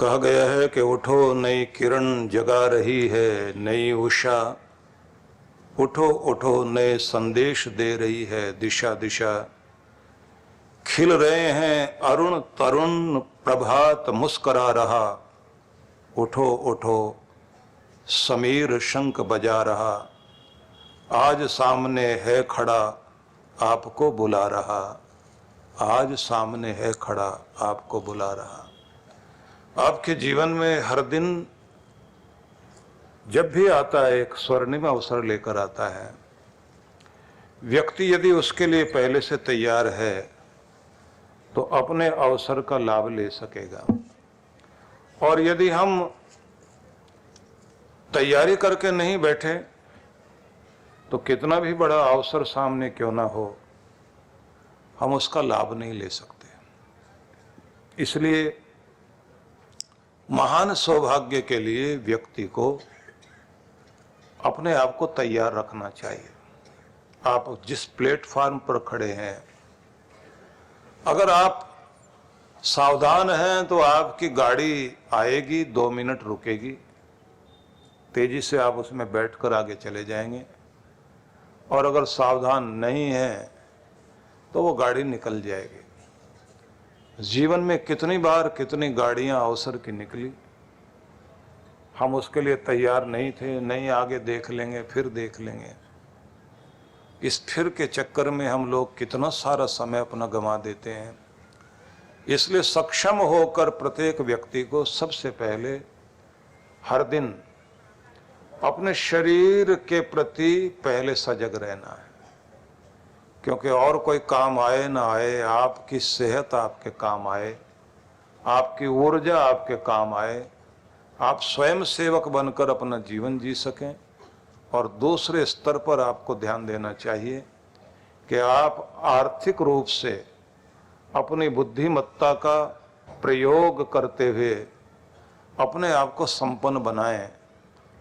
कहा गया है कि उठो नई किरण जगा रही है नई उषा, उठो उठो नए संदेश दे रही है दिशा दिशा। खिल रहे हैं अरुण तरुण प्रभात मुस्करा रहा, उठो उठो समीर शंख बजा रहा। आज सामने है खड़ा आपको बुला रहा, आज सामने है खड़ा आपको बुला रहा। आपके जीवन में हर दिन जब भी आता है एक स्वर्णिम अवसर लेकर आता है। व्यक्ति यदि उसके लिए पहले से तैयार है तो अपने अवसर का लाभ ले सकेगा, और यदि हम तैयारी करके नहीं बैठे तो कितना भी बड़ा अवसर सामने क्यों ना हो, हम उसका लाभ नहीं ले सकते। इसलिए महान सौभाग्य के लिए व्यक्ति को अपने आप को तैयार रखना चाहिए। आप जिस प्लेटफॉर्म पर खड़े हैं, अगर आप सावधान हैं तो आपकी गाड़ी आएगी, 2 मिनट रुकेगी, तेजी से आप उसमें बैठकर आगे चले जाएंगे। और अगर सावधान नहीं है तो वो गाड़ी निकल जाएगी। जीवन में कितनी बार कितनी गाड़ियां अवसर की निकली, हम उसके लिए तैयार नहीं थे। नहीं, आगे देख लेंगे, फिर देख लेंगे। इस फिर के चक्कर में हम लोग कितना सारा समय अपना गंवा देते हैं। इसलिए सक्षम होकर प्रत्येक व्यक्ति को सबसे पहले हर दिन अपने शरीर के प्रति पहले सजग रहना है, क्योंकि और कोई काम आए ना आए, आपकी सेहत आपके काम आए, आपकी ऊर्जा आपके काम आए, आप स्वयं सेवक बनकर अपना जीवन जी सकें। और दूसरे स्तर पर आपको ध्यान देना चाहिए कि आप आर्थिक रूप से अपनी बुद्धिमत्ता का प्रयोग करते हुए अपने आप को संपन्न बनाएं,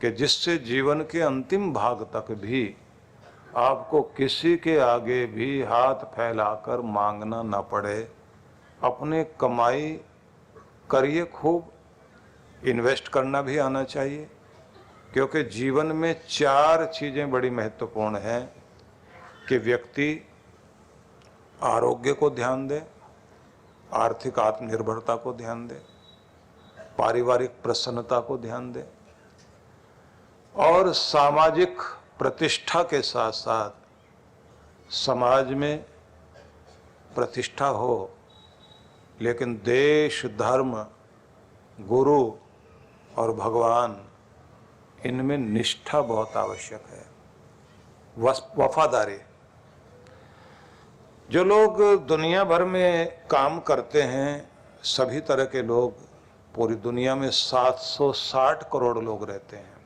कि जिससे जीवन के अंतिम भाग तक भी आपको किसी के आगे भी हाथ फैलाकर मांगना न पड़े। अपने कमाई करिए, खूब इन्वेस्ट करना भी आना चाहिए, क्योंकि जीवन में 4 चीजें बड़ी महत्वपूर्ण हैं कि व्यक्ति आरोग्य को ध्यान दे, आर्थिक आत्मनिर्भरता को ध्यान दे, पारिवारिक प्रसन्नता को ध्यान दे, और सामाजिक प्रतिष्ठा के साथ साथ समाज में प्रतिष्ठा हो, लेकिन देश, धर्म, गुरु और भगवान, इनमें निष्ठा बहुत आवश्यक है, वफादारी। जो लोग दुनिया भर में काम करते हैं, सभी तरह के लोग, पूरी दुनिया में 760 करोड़ लोग रहते हैं,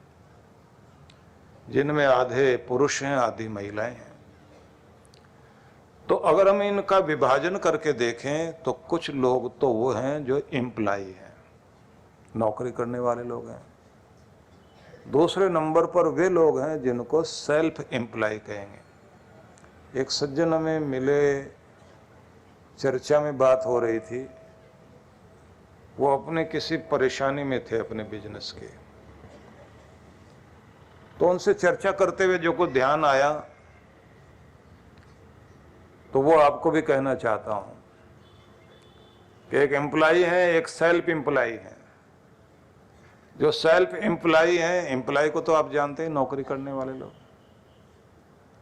जिनमें आधे पुरुष हैं, आधी महिलाएं हैं। तो अगर हम इनका विभाजन करके देखें तो कुछ लोग तो वो हैं जो एम्प्लॉय हैं, नौकरी करने वाले लोग हैं। दूसरे नंबर पर वे लोग हैं जिनको सेल्फ एम्प्लॉय कहेंगे। एक सज्जन हमें मिले, चर्चा में बात हो रही थी, वो अपने किसी परेशानी में थे अपने बिजनेस के, तो उनसे चर्चा करते हुए जो को ध्यान आया तो वो आपको भी कहना चाहता हूं कि एक एम्प्लॉय है, एक सेल्फ एम्प्लॉय है। जो सेल्फ एम्प्लॉय है, एम्प्लॉय को तो आप जानते हैं, नौकरी करने वाले लोग।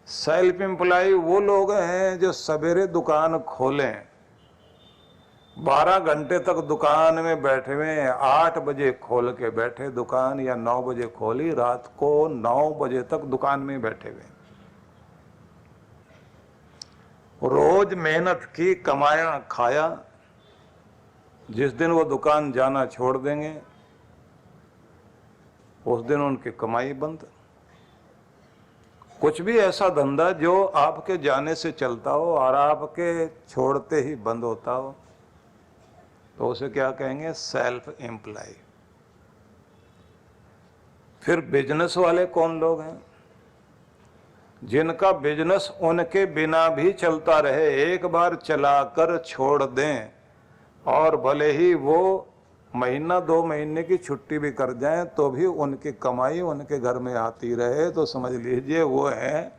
सेल्फ एम्प्लॉय वो लोग हैं जो सवेरे दुकान खोलें, 12 घंटे तक दुकान में बैठे हुए, 8 बजे खोल के बैठे दुकान, या 9 बजे खोली, रात को 9 बजे तक दुकान में बैठे हुए, रोज मेहनत की, कमाया, खाया। जिस दिन वो दुकान जाना छोड़ देंगे उस दिन उनकी कमाई बंद। कुछ भी ऐसा धंधा जो आपके जाने से चलता हो और आपके छोड़ते ही बंद होता हो, तो उसे क्या कहेंगे? Self employ. फिर बिजनेस वाले कौन लोग हैं? जिनका बिजनेस उनके बिना भी चलता रहे, एक बार चलाकर छोड़ दें और भले ही वो महीना 2 महीने की छुट्टी भी कर जाएं तो भी उनकी कमाई उनके घर में आती रहे तो समझ लीजिए वो है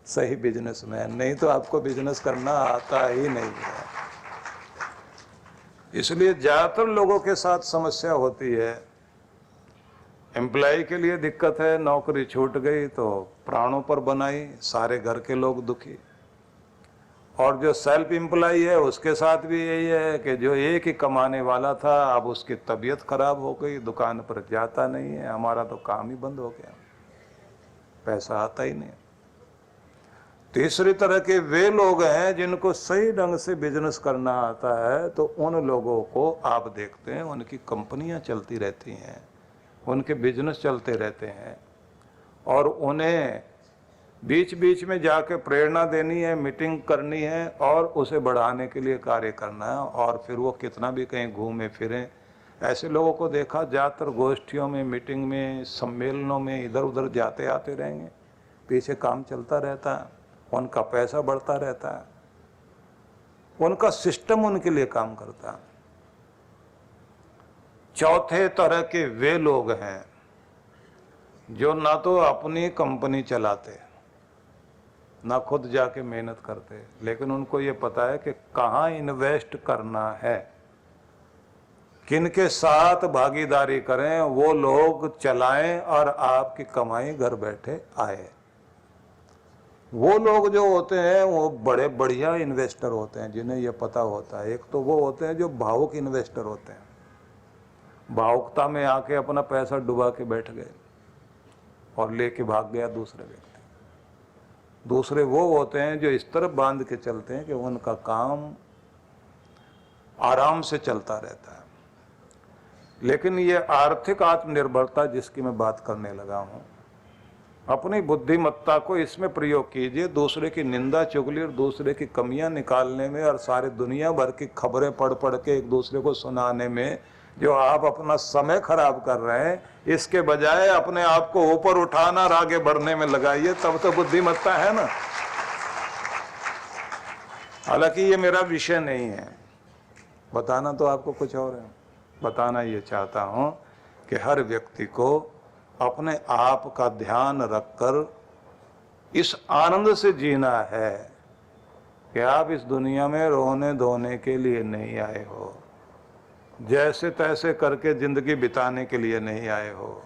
सही बिजनेसमैन। नहीं तो आपको बिजनेस करना आता ही नहीं है। इसलिए ज्यादातर लोगों के साथ समस्या होती है। एम्प्लॉय के लिए दिक्कत है, नौकरी छूट गई तो प्राणों पर बनाई, सारे घर के लोग दुखी। और जो सेल्फ एम्प्लॉय है उसके साथ भी यही है कि जो एक ही कमाने वाला था अब उसकी तबीयत खराब हो गई, दुकान पर जाता नहीं है, हमारा तो काम ही बंद हो गया, पैसा आता ही नहीं। तीसरी तरह के वे लोग हैं जिनको सही ढंग से बिजनेस करना आता है, तो उन लोगों को आप देखते हैं उनकी कंपनियां चलती रहती हैं, उनके बिजनेस चलते रहते हैं, और उन्हें बीच बीच में जाके प्रेरणा देनी है, मीटिंग करनी है और उसे बढ़ाने के लिए कार्य करना है। और फिर वो कितना भी कहीं घूमे फिरें, ऐसे लोगों को देखा ज़्यादातर गोष्ठियों में, मीटिंग में, सम्मेलनों में इधर उधर जाते आते रहेंगे, पीछे काम चलता रहता है, उनका पैसा बढ़ता रहता है, उनका सिस्टम उनके लिए काम करता है। चौथे तरह के वे लोग हैं जो ना तो अपनी कंपनी चलाते, ना खुद जाके मेहनत करते, लेकिन उनको ये पता है कि कहाँ इन्वेस्ट करना है, किनके साथ भागीदारी करें, वो लोग चलाएं और आपकी कमाई घर बैठे आए। वो लोग जो होते हैं वो बड़े बढ़िया इन्वेस्टर होते हैं, जिन्हें ये पता होता है। एक तो वो होते हैं जो भावुक इन्वेस्टर होते हैं, भावुकता में आके अपना पैसा डुबा के बैठ गए और लेके भाग गया दूसरे व्यक्ति। दूसरे वो होते हैं जो इस तरफ बांध के चलते हैं कि उनका काम आराम से चलता रहता है। लेकिन ये आर्थिक आत्मनिर्भरता जिसकी मैं बात करने लगा हूं, अपनी बुद्धिमत्ता को इसमें प्रयोग कीजिए, दूसरे की निंदा चुगली और दूसरे की कमियां निकालने में और सारे दुनिया भर की खबरें पढ़ पढ़ के एक दूसरे को सुनाने में जो आप अपना समय खराब कर रहे हैं, इसके बजाय अपने आप को ऊपर उठाना और आगे बढ़ने में लगाइए, तब तो बुद्धिमत्ता है ना। हालांकि ये मेरा विषय नहीं है, बताना तो आपको कुछ और है। बताना ये चाहता हूं कि हर व्यक्ति को अपने आप का ध्यान रखकर इस आनंद से जीना है कि आप इस दुनिया में रोने धोने के लिए नहीं आए हो, जैसे तैसे करके जिंदगी बिताने के लिए नहीं आए हो,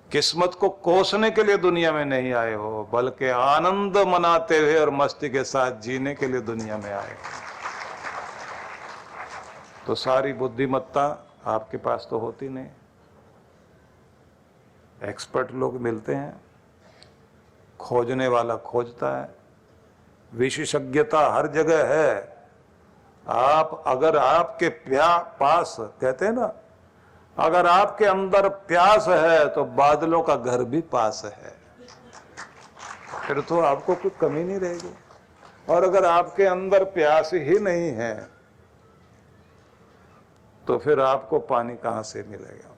किस्मत को कोसने के लिए दुनिया में नहीं आए हो, बल्कि आनंद मनाते हुए और मस्ती के साथ जीने के लिए दुनिया में आए हो। तो सारी बुद्धिमत्ता आपके पास तो होती नहीं। एक्सपर्ट लोग मिलते हैं, खोजने वाला खोजता है, विशेषज्ञता हर जगह है। आप अगर आपके पास, कहते हैं ना, अगर आपके अंदर प्यास है तो बादलों का घर भी पास है, फिर तो आपको कोई कमी नहीं रहेगी। और अगर आपके अंदर प्यास ही नहीं है तो फिर आपको पानी कहां से मिलेगा?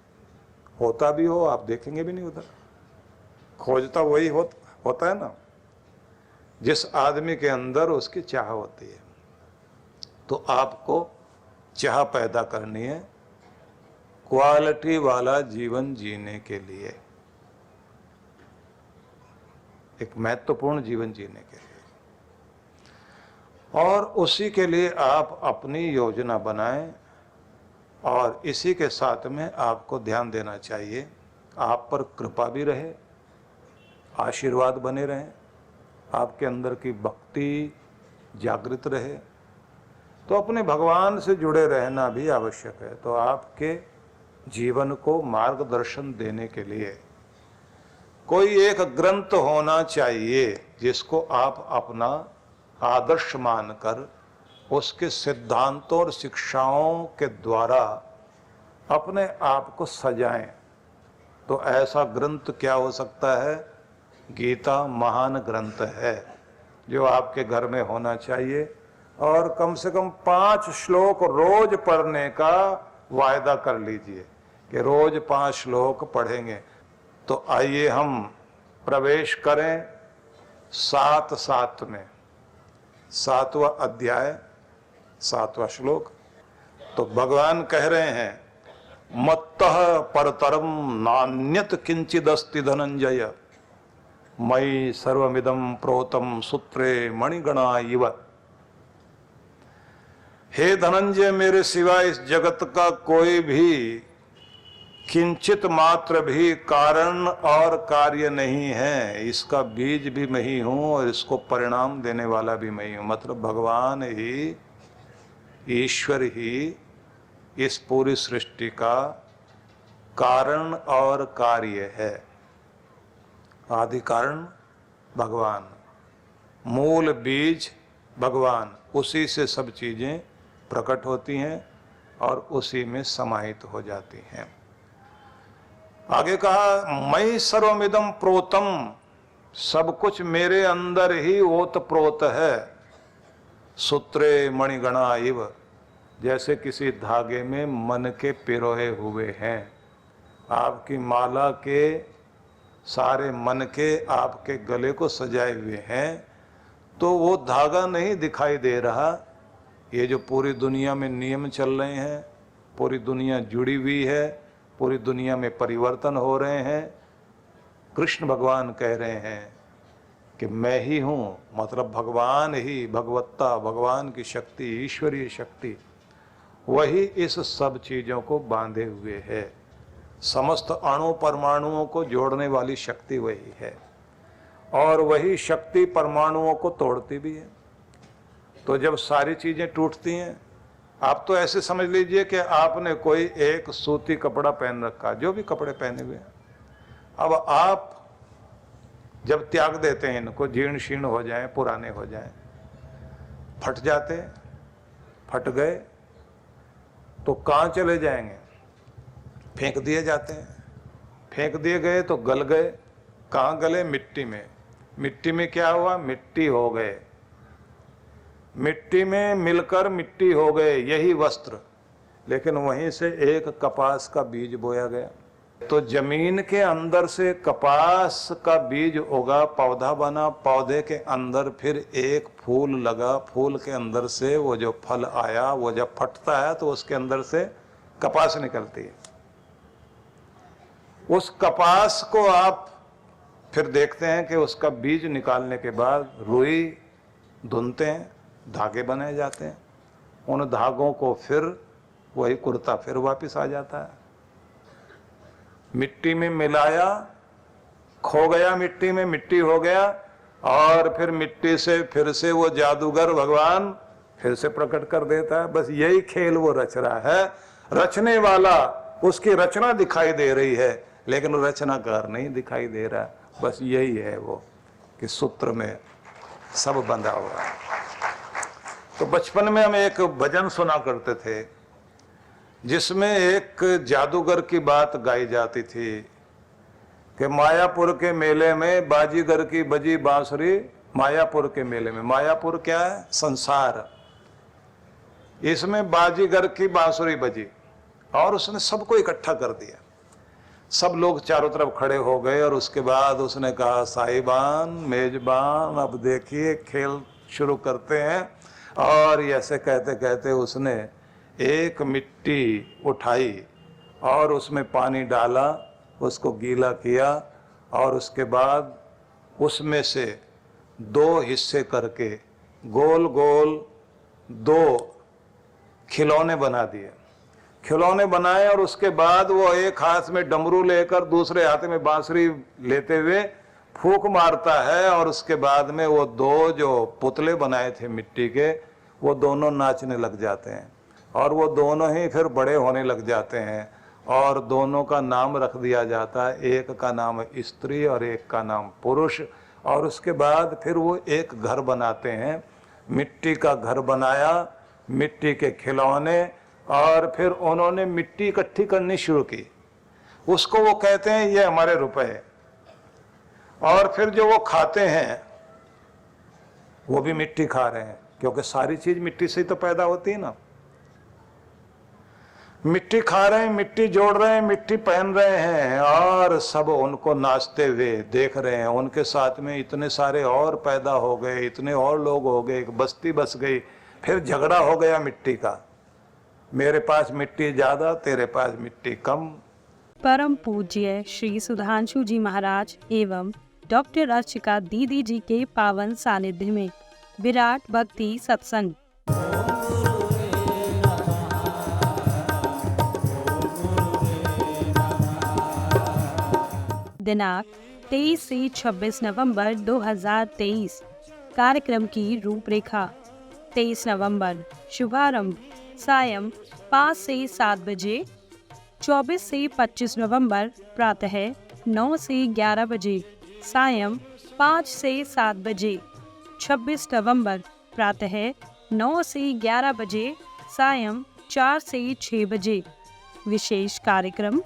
होता भी हो आप देखेंगे भी नहीं उधर। खोजता वही होता है ना जिस आदमी के अंदर उसकी चाह होती है। तो आपको चाह पैदा करनी है क्वालिटी वाला जीवन जीने के लिए, एक महत्वपूर्ण जीवन जीने के लिए। और उसी के लिए आप अपनी योजना बनाएं और इसी के साथ में आपको ध्यान देना चाहिए, आप पर कृपा भी रहे, आशीर्वाद बने रहें, आपके अंदर की भक्ति जागृत रहे। तो अपने भगवान से जुड़े रहना भी आवश्यक है। तो आपके जीवन को मार्गदर्शन देने के लिए कोई एक ग्रंथ होना चाहिए जिसको आप अपना आदर्श मानकर उसके सिद्धांतों और शिक्षाओं के द्वारा अपने आप को सजाएं। तो ऐसा ग्रंथ क्या हो सकता है? गीता महान ग्रंथ है जो आपके घर में होना चाहिए, और कम से कम 5 श्लोक रोज पढ़ने का वायदा कर लीजिए कि रोज 5 श्लोक पढ़ेंगे। तो आइए हम प्रवेश करें 7 में, 7वां अध्याय 7वां श्लोक। तो भगवान कह रहे हैं मत्तः परतरम नान्यत किंचिदस्ति धनंजय मयि सर्वमिदं प्रोतम सूत्रे मणिगणा इव। हे धनंजय, मेरे सिवाय इस जगत का कोई भी किंचित मात्र भी कारण और कार्य नहीं है। इसका बीज भी मैं ही हूं और इसको परिणाम देने वाला भी मैं ही हूं। मतलब भगवान ही, ईश्वर ही इस पूरी सृष्टि का कारण और कार्य है। आदि कारण भगवान, मूल बीज भगवान, उसी से सब चीजें प्रकट होती हैं और उसी में समाहित हो जाती हैं। आगे कहा मयि सर्वमिदं प्रोतम, सब कुछ मेरे अंदर ही ओत प्रोत है। सूत्रे मणिगणा इव, जैसे किसी धागे में मन के पिरोए हुए हैं। आपकी माला के सारे मन के आपके गले को सजाए हुए हैं, तो वो धागा नहीं दिखाई दे रहा। ये जो पूरी दुनिया में नियम चल रहे हैं, पूरी दुनिया जुड़ी हुई है, पूरी दुनिया में परिवर्तन हो रहे हैं, कृष्ण भगवान कह रहे हैं कि मैं ही हूँ। मतलब भगवान ही, भगवत्ता, भगवान की शक्ति, ईश्वरीय शक्ति, वही इस सब चीज़ों को बांधे हुए है। समस्त अणु परमाणुओं को जोड़ने वाली शक्ति वही है और वही शक्ति परमाणुओं को तोड़ती भी है। तो जब सारी चीजें टूटती हैं, आप तो ऐसे समझ लीजिए कि आपने कोई एक सूती कपड़ा पहन रखा, जो भी कपड़े पहने हुए हैं, अब आप जब त्याग देते हैं इनको, जीर्ण शीर्ण हो जाएं, पुराने हो जाएं, फट जाते, फट गए तो कहाँ चले जाएंगे? फेंक दिए जाते हैं। फेंक दिए गए तो गल गए। कहाँ गले? मिट्टी में। मिट्टी में क्या हुआ? मिट्टी हो गए। मिट्टी में मिलकर मिट्टी हो गए, यही वस्त्र। लेकिन वहीं से एक कपास का बीज बोया गया। तो जमीन के अंदर से कपास का बीज उगा, पौधा बना, पौधे के अंदर फिर एक फूल लगा, फूल के अंदर से वो जो फल आया, वो जब फटता है तो उसके अंदर से कपास निकलती है। उस कपास को आप फिर देखते हैं कि उसका बीज निकालने के बाद रुई धुनते हैं, धागे बनाए जाते हैं। उन धागों को फिर वही कुर्ता फिर वापस आ जाता है। मिट्टी में मिलाया, खो गया, मिट्टी में मिट्टी हो गया, और फिर मिट्टी से फिर से वो जादूगर भगवान फिर से प्रकट कर देता है। बस यही खेल वो रच रहा है। रचने वाला, उसकी रचना दिखाई दे रही है, लेकिन रचनाकार नहीं दिखाई दे रहा। बस यही है वो कि सूत्र में सब बंधा हुआ है। तो बचपन में हम एक भजन सुना करते थे जिसमें एक जादूगर की बात गाई जाती थी कि मायापुर के मेले में बाजीगर की बजी बांसुरी। मायापुर के मेले में, मायापुर क्या है? संसार। इसमें बाजीगर की बांसुरी बजी और उसने सबको इकट्ठा कर दिया। सब लोग चारों तरफ खड़े हो गए और उसके बाद उसने कहा, साहिबान, मेजबान, अब देखिए खेल शुरू करते हैं। और ऐसे कहते कहते उसने एक मिट्टी उठाई और उसमें पानी डाला, उसको गीला किया, और उसके बाद उसमें से दो हिस्से करके गोल गोल दो खिलौने बना दिए। खिलौने बनाए और उसके बाद वो एक हाथ में डमरू लेकर दूसरे हाथ में बांसुरी लेते हुए फूंक मारता है, और उसके बाद में वो दो जो पुतले बनाए थे मिट्टी के, वो दोनों नाचने लग जाते हैं और वो दोनों ही फिर बड़े होने लग जाते हैं और दोनों का नाम रख दिया जाता है। एक का नाम स्त्री और एक का नाम पुरुष। और उसके बाद फिर वो एक घर बनाते हैं। मिट्टी का घर बनाया, मिट्टी के खिलौने, और फिर उन्होंने मिट्टी इकट्ठी करनी शुरू की। उसको वो कहते हैं ये हमारे रुपए। और फिर जो वो खाते हैं वो भी मिट्टी खा रहे हैं, क्योंकि सारी चीज मिट्टी से ही तो पैदा होती है ना। मिट्टी खा रहे हैं, मिट्टी जोड़ रहे हैं, मिट्टी पहन रहे हैं, और सब उनको नाचते हुए देख रहे हैं। उनके साथ में इतने सारे और पैदा हो गए, इतने और लोग हो गए, एक बस्ती बस गई। फिर झगड़ा हो गया मिट्टी का। मेरे पास मिट्टी ज्यादा, तेरे पास मिट्टी कम। परम पूज्य श्री सुधांशु जी महाराज एवं डॉक्टर अर्चिका दीदी जी के पावन सानिध्य में विराट भक्ति सत्संग। दिनांक 23 से 26 नवंबर 2023। कार्यक्रम की रूपरेखा। 23 नवंबर शुभारंभ सायं 5 से 7 बजे। 24 से 25 नवंबर प्रातः 9 से 11 बजे, सायं 5 से 7 बजे। 26 नवंबर प्रातः 9 से 11 बजे, सायं 4 से 6 बजे। विशेष कार्यक्रम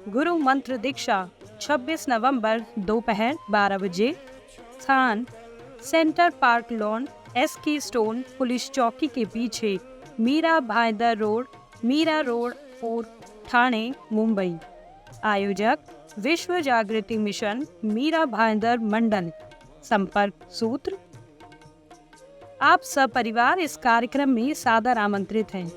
गुरु मंत्र दीक्षा 26 नवंबर दोपहर 12 बजे। स्थान centre park lawn, SK stone police चौकी के पीछे, मीरा भाईदर रोड, मीरा रोड और ठाणे, मुंबई। आयोजक विश्व जागृति मिशन, मीरा भाईदर मंडल। संपर्क सूत्र। आप सब परिवार इस कार्यक्रम में सादर आमंत्रित हैं।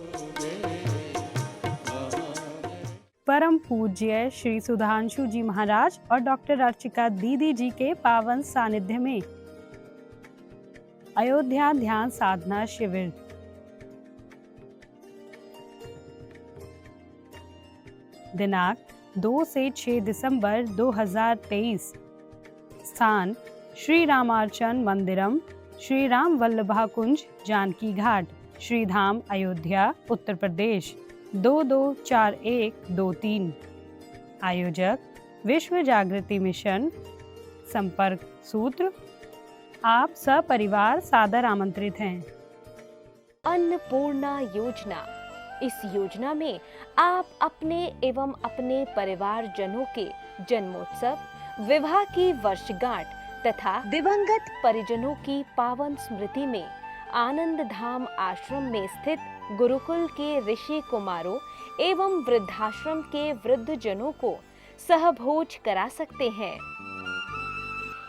परम पूज्य श्री सुधांशु जी महाराज और डॉक्टर अर्चिका दीदी जी के पावन सानिध्य में अयोध्या ध्यान साधना शिविर। दिनांक 2 से 6 दिसंबर 2023। स्थान श्री रामार्चन मंदिरम, श्री राम वल्लभा कुंज, जानकी घाट, श्री धाम, अयोध्या, उत्तर प्रदेश 224123। आयोजक विश्व जागृति मिशन। संपर्क सूत्र। आप सब परिवार सादर आमंत्रित हैं। अन्नपूर्णा योजना। इस योजना में आप अपने एवं अपने परिवार जनों के जन्मोत्सव, विवाह की वर्षगांठ तथा दिवंगत परिजनों की पावन स्मृति में आनंद धाम आश्रम में स्थित गुरुकुल के ऋषि कुमारों एवं वृद्धाश्रम के वृद्ध जनों को सहभोज करा सकते हैं।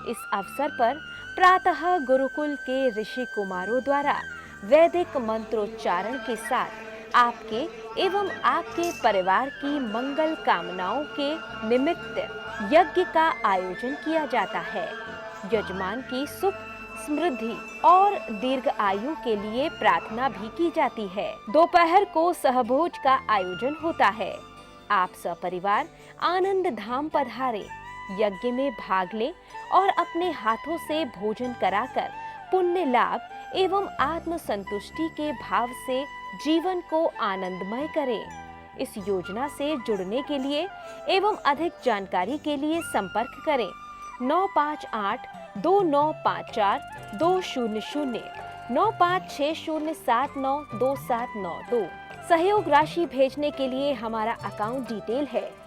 इस अवसर पर प्रातः गुरुकुल के ऋषि कुमारों द्वारा वैदिक मंत्रोच्चारण के साथ आपके एवं आपके परिवार की मंगल कामनाओं के निमित्त यज्ञ का आयोजन किया जाता है। यजमान की सुख, समृद्धि और दीर्घ आयु के लिए प्रार्थना भी की जाती है। दोपहर को सहभोज का आयोजन होता है। आप सपरिवार आनंद धाम पधारे, यज्ञ में भाग लें और अपने हाथों से भोजन कराकर पुण्य लाभ एवं आत्म संतुष्टि के भाव से जीवन को आनंदमय करें। इस योजना से जुड़ने के लिए एवं अधिक जानकारी के लिए संपर्क करें 9582954200 9560792792। सहयोग राशि भेजने के लिए हमारा अकाउंट डिटेल है